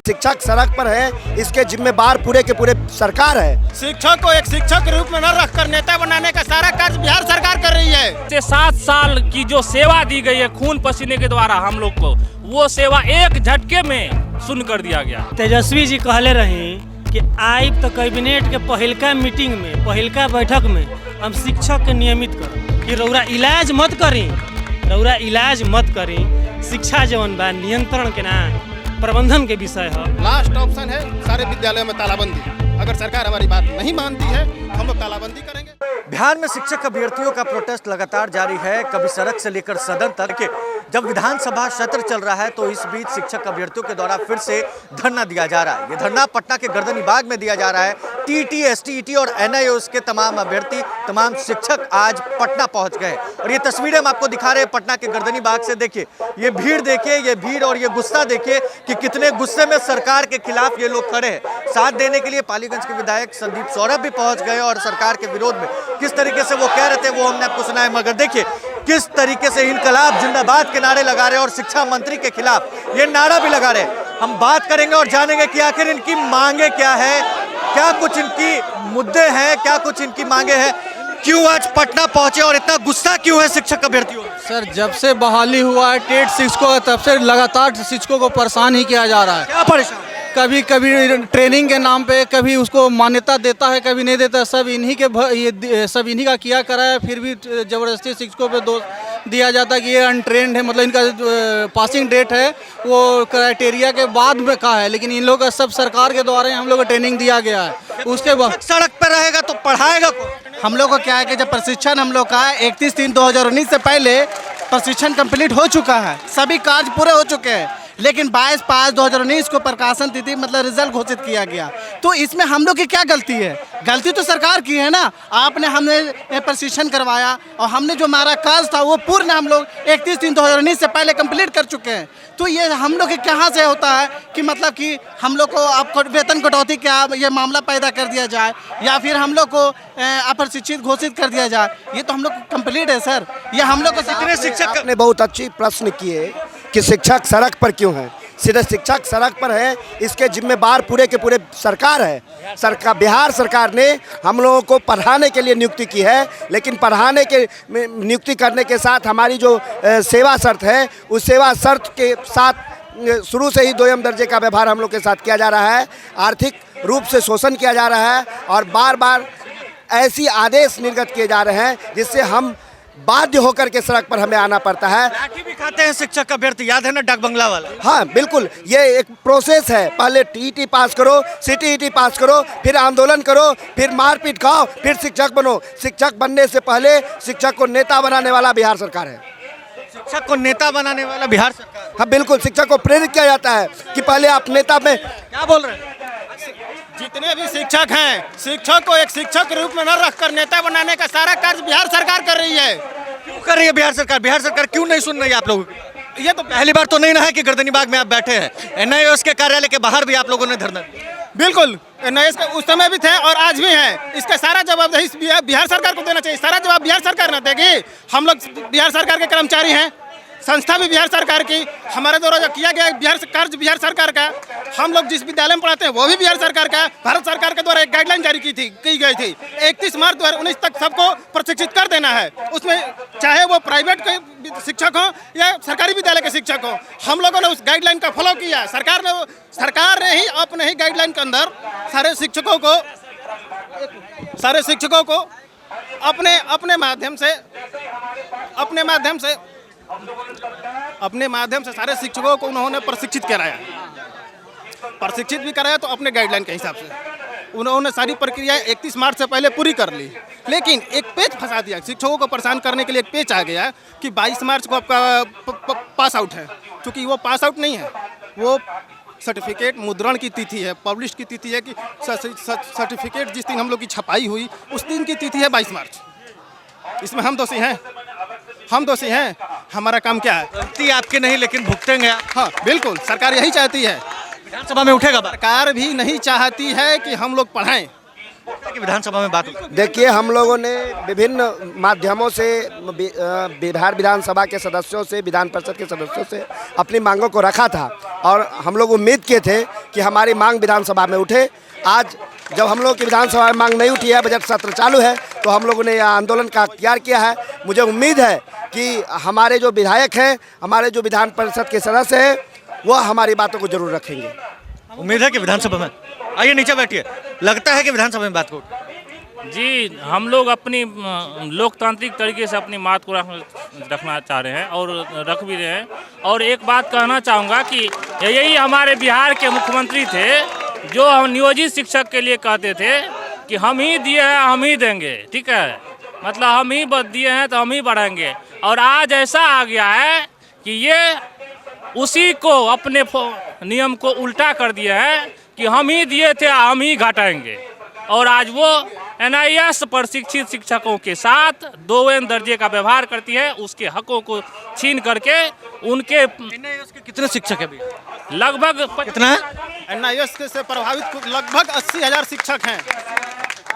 शिक्षक सड़क पर है, इसके जिम्मेदार पूरे के पूरे सरकार है। शिक्षक को एक शिक्षक के रूप में न रखकर नेता बनाने का सारा कार्य बिहार सरकार कर रही है। 7 साल की जो सेवा दी गई है खून पसीने के द्वारा हम लोग को, वो सेवा एक झटके में सुन कर दिया गया। तेजस्वी जी कहले रही कि आइब तो कैबिनेट के पहिलका मीटिंग में, पहिलका बैठक में हम शिक्षक के नियमित कर कि रौरा इलाज मत करी, रौरा इलाज मत करी, शिक्षा जवन बा नियंत्रण के ना प्रबंधन के विषय है। लास्ट ऑप्शन है सारे विद्यालयों में तालाबंदी। अगर सरकार हमारी बात नहीं मानती है हम लोग तालाबंदी करेंगे। बिहार में शिक्षक अभ्यर्थियों का प्रोटेस्ट लगातार जारी है, कभी सड़क से लेकर सदन तक। जब विधानसभा सत्र चल रहा है तो इस बीच शिक्षक अभ्यर्थियों के द्वारा फिर से धरना दिया जा रहा है। ये धरना पटना के गर्दनी बाग में दिया जा रहा है। टीटी, एसटीईटी और एनआईओएस के तमाम अभ्यर्थी, तमाम शिक्षक आज पटना पहुंच गए और ये तस्वीरें हम आपको दिखा रहे हैं पटना के गर्दनी बाग से। देखिए ये भीड़, देखिए ये भीड़ और ये गुस्सा देखिए कि कितने गुस्से में सरकार के खिलाफ ये लोग खड़े हैं। साथ देने के लिए पालीगंज के विधायक संदीप सौरभ भी पहुंच गए और सरकार के विरोध में किस तरीके से वो कह रहे थे वो हमने आपको सुना है। मगर देखिए किस तरीके से इनकलाब जिंदाबाद के नारे लगा रहे हैं और शिक्षा मंत्री के खिलाफ ये नारा भी लगा रहे हैं। हम बात करेंगे और जानेंगे कि आखिर इनकी मांगे क्या है, क्या कुछ इनकी मुद्दे हैं, क्या कुछ इनकी मांगे हैं, क्यों आज पटना पहुंचे और इतना गुस्सा क्यों है शिक्षक अभ्यर्थियों। सर जब से बहाली हुआ है टेट शिक्षकों का, तब से लगातार शिक्षकों को परेशान ही किया जा रहा है। क्या परेशान? कभी कभी ट्रेनिंग के नाम पे कभी उसको मान्यता देता है, कभी नहीं देता। सब इन्हीं का किया करा है, फिर भी जबरदस्ती शिक्षकों पे दोष दिया जाता है कि ये अनट्रेंड है। मतलब इनका पासिंग डेट है वो क्राइटेरिया के बाद में का है, लेकिन इन लोगों का सब सरकार के द्वारा हम लोग को ट्रेनिंग दिया गया है। उसके बाद सड़क पर रहेगा तो पढ़ाएगा कौन? हम लोग को क्या है कि जब प्रशिक्षण हम लोग का 31/3/2019 से पहले प्रशिक्षण कंप्लीट हो चुका है, सभी कार्य पूरे हो चुके हैं, लेकिन 22/5/2019 को प्रकाशन तिथि मतलब रिजल्ट घोषित किया गया। तो इसमें हम लोग की क्या गलती है? गलती तो सरकार की है ना। आपने हमने प्रशिक्षण करवाया और हमने जो हमारा कार्य था वो पूर्ण हम लोग 31/3/2019 से पहले कंप्लीट कर चुके हैं। तो ये हम लोग के कहाँ से होता है कि मतलब कि हम लोग को आप वेतन कटौती क्या ये मामला पैदा कर दिया जाए या फिर हम लोग को अप्रशिक्षित घोषित कर दिया जाए। ये तो हम लोग कंप्लीट है सर। ये हम लोग को कितने शिक्षक ने बहुत अच्छी प्रश्न किए कि शिक्षक सड़क पर क्यों है। सिर्फ शिक्षक सड़क पर है, इसके जिम्मेदार पूरे के पूरे सरकार है। सरकार, बिहार सरकार ने हम लोगों को पढ़ाने के लिए नियुक्ति की है, लेकिन पढ़ाने के नियुक्ति करने के साथ हमारी जो सेवा शर्त है उस सेवा शर्त के साथ शुरू से ही 2म दर्जे का व्यवहार हम लोग के साथ किया जा रहा है। आर्थिक रूप से शोषण किया जा रहा है और बार बार ऐसी आदेश निर्गत किए जा रहे हैं जिससे हम बाध्य होकर के सड़क पर हमें आना पड़ता है। लाठी भी खाते हैं शिक्षक अभ्यर्थी, याद है ना डाक बंगला वाला? हाँ बिल्कुल, ये एक प्रोसेस है। पहले टीईटी पास करो, सीटीईटी पास करो, फिर आंदोलन करो, फिर मारपीट खाओ, फिर शिक्षक बनो। शिक्षक बनने से पहले शिक्षक को नेता बनाने वाला बिहार सरकार है। शिक्षक को नेता बनाने वाला बिहार सरकार? हाँ बिल्कुल, शिक्षक को प्रेरित किया जाता है कि पहले आप नेता में। क्या बोल रहे हैं? जितने भी शिक्षक हैं, शिक्षक को एक शिक्षक के रूप में न रखकर नेता बनाने का सारा कार्य बिहार सरकार कर रही है। क्यों कर रही है बिहार सरकार? बिहार सरकार क्यों नहीं सुन रही है आप लोगों की? ये तो पहली बार तो नहीं ना है कि गर्दनी बाग में आप बैठे हैं। एनआईओएस के कार्यालय के बाहर भी आप लोगों ने धरना दिया। बिल्कुल, एनआईओएस का उस समय भी थे और आज भी है। इसका सारा जवाब बिहार सरकार को देना चाहिए। सारा जवाब बिहार सरकार न देगी। हम लोग बिहार सरकार के कर्मचारी हैं, संस्था भी बिहार सरकार की, हमारे द्वारा जो किया गया बिहार सरकार का। हम लोग जिस विद्यालय में पढ़ाते हैं वो भी बिहार सरकार का। भारत सरकार के द्वारा एक गाइडलाइन जारी की गई थी 31 मार्च 2019 तक सबको प्रशिक्षित कर देना है। उसमें चाहे वो प्राइवेट के शिक्षक हो या सरकारी विद्यालय के शिक्षक हो, हम लोगों ने उस गाइडलाइन का फॉलो किया। सरकार ने ही अपने ही गाइडलाइन के अंदर सारे शिक्षकों को अपने माध्यम से सारे शिक्षकों को उन्होंने प्रशिक्षित भी कराया तो अपने गाइडलाइन के हिसाब से उन्होंने सारी प्रक्रिया 31 मार्च से पहले पूरी कर ली। लेकिन एक पेज फंसा दिया शिक्षकों को परेशान करने के लिए। एक पेज आ गया कि 22 मार्च को आपका पास आउट है। क्योंकि वो पास आउट नहीं है, वो सर्टिफिकेट मुद्रण की तिथि है, पब्लिश की तिथि है कि सर्टिफिकेट जिस दिन हम लोग की छपाई हुई उस दिन की तिथि है 22 मार्च। इसमें हम दोषी हैं। हमारा काम क्या है? गलती आपकी नहीं लेकिन भुगतेंगे आप। हाँ बिल्कुल, सरकार यही चाहती है। विधानसभा में उठेगा बात। सरकार भी नहीं चाहती है कि हम लोग पढ़ाएं। कि विधानसभा में बात हुई? देखिए, हम लोगों ने विभिन्न माध्यमों से बिहार विधानसभा के सदस्यों से, विधान परिषद के सदस्यों से अपनी मांगों को रखा था और हम लोग उम्मीद किए थे कि हमारी मांग विधानसभा में उठे। आज जब हम लोग की विधानसभा में मांग नहीं उठी है, बजट सत्र चालू है, तो हम लोगों ने यह आंदोलन का अख्तियार किया है। मुझे उम्मीद है कि हमारे जो विधायक हैं, हमारे जो विधान परिषद के सदस्य हैं, वह हमारी बातों को जरूर रखेंगे। उम्मीद है कि विधानसभा में, आइए नीचे बैठिए, लगता है कि विधानसभा में बात को जी, हम लोग अपनी लोकतांत्रिक तरीके से अपनी बात को रखना चाह रहे हैं और रख भी रहे हैं। और एक बात कहना चाहूँगा कि यही हमारे बिहार के मुख्यमंत्री थे जो हम नियोजित शिक्षक के लिए कहते थे कि हम ही दिए हैं, हम ही देंगे, ठीक है, मतलब हम ही दिए हैं तो हम ही बढ़ाएंगे। और आज ऐसा आ गया है कि ये उसी को अपने नियम को उल्टा कर दिया है कि हम ही दिए थे, हम ही घटाएंगे। और आज वो NIS प्रशिक्षित शिक्षकों के साथ 2N दर्जे का व्यवहार करती है, उसके हकों को छीन करके उनके उसके कितने शिक्षक है अभी? लगभग कितना है? NIS से प्रभावित लगभग 80,000 शिक्षक हैं।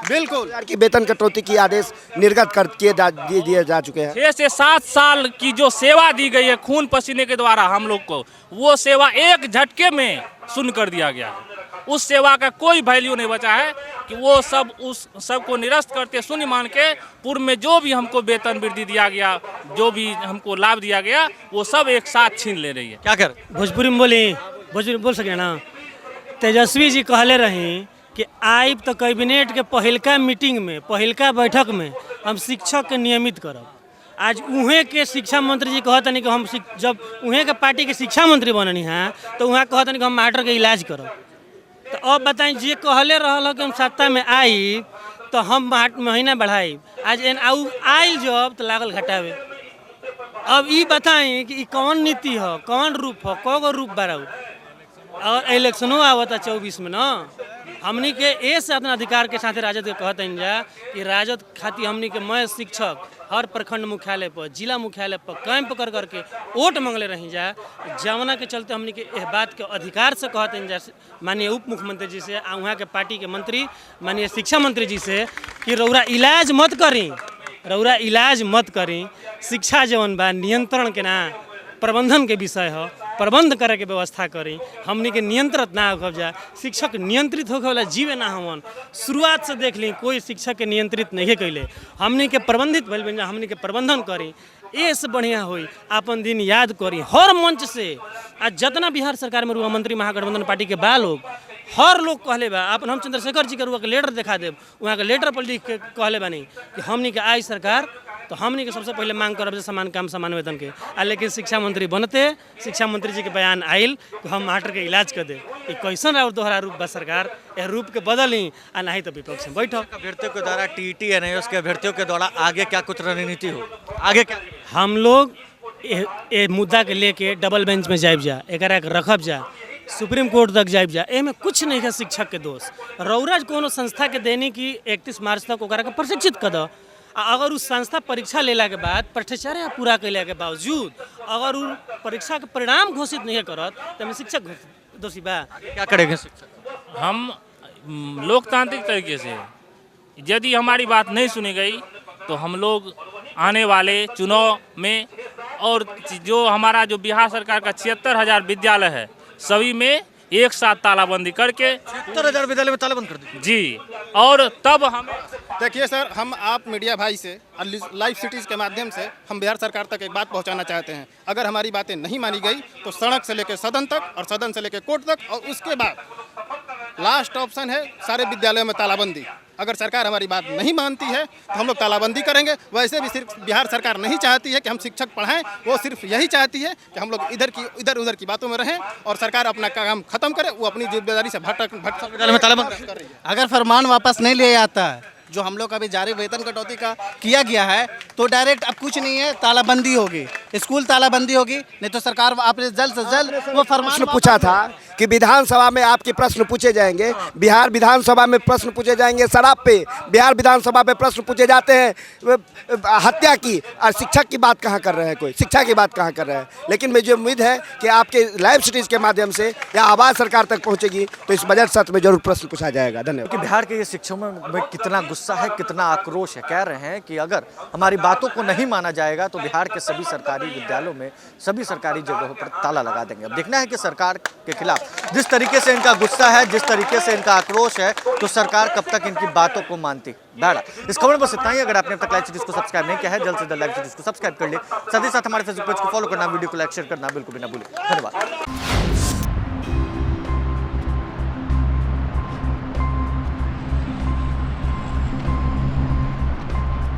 बिल्कुल की वेतन कटौती की आदेश निर्गत कर दिए जा चुके हैं। 6 से 7 साल की जो सेवा दी गई है खून पसीने के द्वारा हम लोग को, वो सेवा एक झटके में शून्य कर दिया गया है। उस सेवा का कोई वैल्यू नहीं बचा है कि वो सब उस सब को निरस्त करते शून्य मान के पूर्व में जो भी हमको वेतन वृद्धि दिया गया, जो भी हमको लाभ दिया गया, वो सब एक साथ छीन ले रही है। क्या कर भोजपुरी में भोजपुरी बोल सके ना। तेजस्वी जी कहले रही कि आइब तो कैबिनेट के पहिलका मीटिंग में, पहिलका बैठक में हम शिक्षक के नियमित करब। आज उहें के शिक्षा मंत्री जी कहतनी कि हम जब उहें के पार्टी के शिक्षा मंत्री बननी हैं तो वहाँ कहतनी कि हम मास्टर के इलाज करब। तो अब बताएं, जे कहले रहल कि हम सत्ता में आई तो हम महीना बढ़ाई, आज आइल जब तो लागल घटावे। अब ये बताएं कि कौन नीति हो, कौन रूप हो, कौन रूप बढ़ाऊ। और इलेक्शनों आवता 24 में ना, हमनी के ए से अपना अधिकार के साथ राजद के कहते जा कि राजद खातिर हमनी के मैं शिक्षक हर प्रखंड मुख्यालय पर, जिला मुख्यालय पर कैंप कर करके वोट मांगले रही जा। जमुना के चलते हमनी के इस बात के अधिकार से कहते जा माननीय उप मुख्यमंत्री जी से, वहाँ के पार्टी के मंत्री माननीय शिक्षा मंत्री जी से कि रौरा इलाज मत करी, रौरा इलाज मत करी। शिक्षा जवन बा नियंत्रण के ना प्रबंधन के विषय हो, प्रबंध करे के व्यवस्था करी। हमनी के नियंत्रित ना हो जा, शिक्षक नियंत्रित होके वाला जीवे ना हमन। शुरुआत से देख ली कोई शिक्षक के नियंत्रित नहीं कैले, हमनी के प्रबंधित भइल बन जा, हमनी के प्रबंधन करी। ए से बढ़िया होई अपन दिन याद करी हर मंच से। आज जितना बिहार सरकार में रुआ मंत्री महागठबंधन पार्टी के बा लोग, हर लोग कहले बा, अपन हम चंद्रशेखर जी के रुआ के लेटर दिखा देव, वहाँ के लेटर पर लिख के कहले बानी कि हमनी के आई सरकार तो हमनी के सबसे पहले मांग करब समान काम समान वेतन के। लेकिन शिक्षा मंत्री बनते शिक्षा मंत्री जी के बयान आयल कि हम मास्टर के इलाज कर दे। ये कैसन और दोहरा रूप बा सरकार, यह रूप के बदली आ नहीं तो विपक्ष में बैठो। अभ्यर्थियों के द्वारा TET NIS के अभ्यर्थियों के द्वारा आगे क्या कुछ रणनीति हो, आगे क्या? हम लोग ये मुद्दा के लेके डबल बेंच में जाइब जा, एक रखब जा, सुप्रीम कोर्ट तक जाइब जा। एमे कुछ नहीं है शिक्षक के दोष। रौरा कोनो संस्था के देने की 31 मार्च तक ओकरा के प्रशिक्षित कर दो। अगर उस संस्था परीक्षा लेला के बाद भ्रष्टाचार पूरा कैला के बावजूद अगर उ परीक्षा के परिणाम घोषित नहीं करत तो शिक्षक दोषी बा। क्या करेंगे शिक्षक? हम लोकतांत्रिक तरीके से यदि हमारी बात नहीं सुनी गई तो हम लोग आने वाले चुनाव में और जो हमारा जो बिहार सरकार का 76,000 विद्यालय है सभी में एक साथ तालाबंदी करके 70,000 विद्यालय में तालाबंद कर दी जी। और तब हम देखिए सर, हम आप मीडिया भाई से और लाइव सिटीज़ के माध्यम से हम बिहार सरकार तक एक बात पहुंचाना चाहते हैं। अगर हमारी बातें नहीं मानी गई तो सड़क से लेकर सदन तक और सदन से लेकर कोर्ट तक, और उसके बाद लास्ट ऑप्शन है सारे विद्यालयों में तालाबंदी। अगर सरकार हमारी बात नहीं मानती है तो हम लोग तालाबंदी करेंगे। वैसे भी सिर्फ बिहार सरकार नहीं चाहती है कि हम शिक्षक पढ़ाएं, वो सिर्फ यही चाहती है कि हम लोग इधर उधर की बातों में रहें और सरकार अपना काम खत्म करे। वो अपनी जिम्मेदारी से विद्यालय में तालाबंद कर रही है। अगर फरमान वापस नहीं लिया जाता है, जो हम लोग अभी जारी वेतन कटौती का किया गया है, तो डायरेक्ट अब कुछ नहीं है, तालाबंदी होगी, स्कूल तालाबंदी होगी। नहीं तो सरकार आपने जल्द से जल्द वो फरमान पूछा था कि विधानसभा में आपके प्रश्न पूछे जाएंगे, बिहार विधानसभा में प्रश्न पूछे जाएंगे शराब पे, बिहार विधानसभा में प्रश्न पूछे जाते हैं हत्या की, और शिक्षक की बात कहाँ कर रहे हैं, कोई शिक्षा की बात कहाँ कर रहे हैं। लेकिन मुझे उम्मीद है कि आपके लाइव सिटीज़ के माध्यम से या आवाज़ सरकार तक पहुँचेगी तो इस बजट सत्र में जरूर प्रश्न पूछा जाएगा। धन्यवाद। कि बिहार के ये शिक्षकों में कितना गुस्सा है, कितना आक्रोश है। कह रहे हैं कि अगर हमारी बातों को नहीं माना जाएगा तो बिहार के सभी सरकारी विद्यालयों में, सभी सरकारी जगहों पर ताला लगा देंगे। अब देखना है कि सरकार के खिलाफ जिस तरीके से इनका गुस्सा है, जिस तरीके से इनका आक्रोश है, तो सरकार कब तक इनकी बातों को मानती। बैठा इस खबर में बस इतना ही। अगर आपने अब तक लाइव सिटीज़ को सब्सक्राइब नहीं किया है, जल्द से जल्द लाइव सिटीज़ को सब्सक्राइब कर ले। साथ ही साथ हमारे फेसबुक पेज को फॉलो करना, वीडियो को लाइक शेयर करना बिल्कुल भी ना भूलें। धन्यवाद।